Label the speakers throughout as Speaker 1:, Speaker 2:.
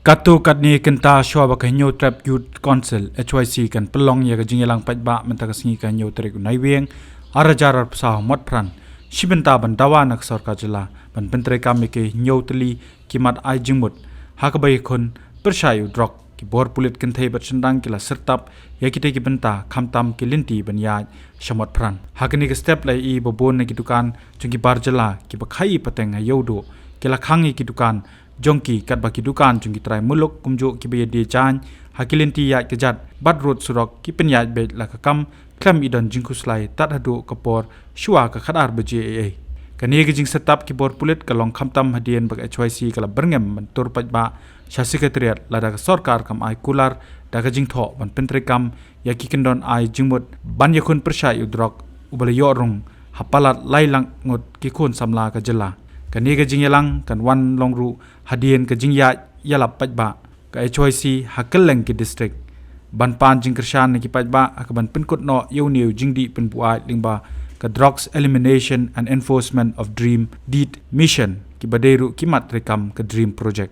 Speaker 1: Katu katni kenta shwa ba kanyo trap youth council HYC kan pelong ya gajing yalang pajba mentaka singi kanyo terik naiweng arajar psa mot pran shibenta ban dawa nak sarka jela ban pentre kami ke nyotli kimat ai jingmut hakabai khun pershayu drok ki bor pulit kenthai bat sendang kila sertap ya kite ki benta khamtam ki linti ban ya shamot pran hakani ke step lai I bobon ne ki dukan chungi barjela ki bakhai pateng ayodo kila khangi ki dukan jongki kat baki dukan jongki trai muluk kumjo ki be de chan hakilenti ya kejat bat rot surok ki penyat be la kakam klam idon jingkuslai tat hadu kapor shwa ka khadar beje ai kani ge jing setap ki bor pulit kalong khamtam hadien bak HYC kala berngem mentur pajba sha sekretariat lada sarkar kam ai kular daga jing tho ban pentre kam ya ki kendon ai jingmut ban yakun persha udrok ubal yorung hapalat lailang ngot ki kun samla ka jela kani ke jing yalang kan wan longru hadien ke jing ya yalap pajba ka HYC hakeleng ki district ban pan jing kershan ki pajba akaban penkut no yoniu jingdi penbuai lingba ka drugs elimination and enforcement of dream deed mission ki baderu kimat rekam ke dream project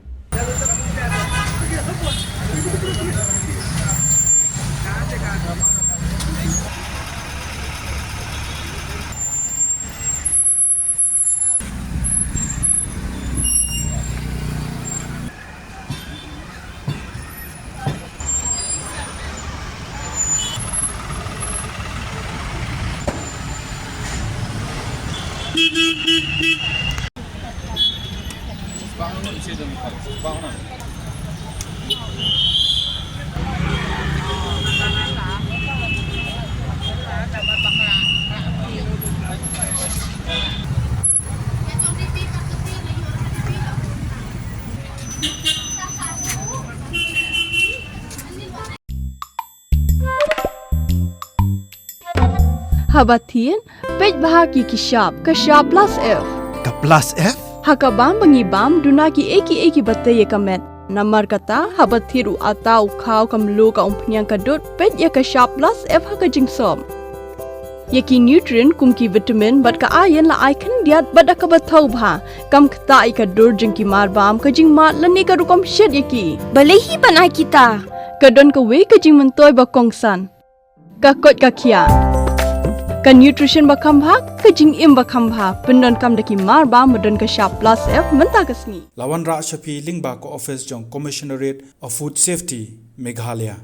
Speaker 2: Habatin, pej bahagi kishap, kashap plus F.
Speaker 3: Ka plus F?
Speaker 2: Hakabam bangibam dunaki eki batay kamet. Namar kata habathiru atau kau kamlu ka umpnyang kadut pej ya kashap plus F hakajing som. Yaki nutrient kumki vitamin bat ka ayan la ikan diat bat akabatau bha. Kam kata ikadur jengki marbam kajing mat lani karukam shed yaki.
Speaker 4: Balehi banai kita.
Speaker 2: Kadon ka we kajing mentoy bakongsan. Kakot kakia. Ka nutrition bakam bha kajing im bakam bha pendon kam daki marba medon ka sharp plus F menta kasni
Speaker 1: lawan ra shapi lingba ko office jong commissionerate of food safety Meghalaya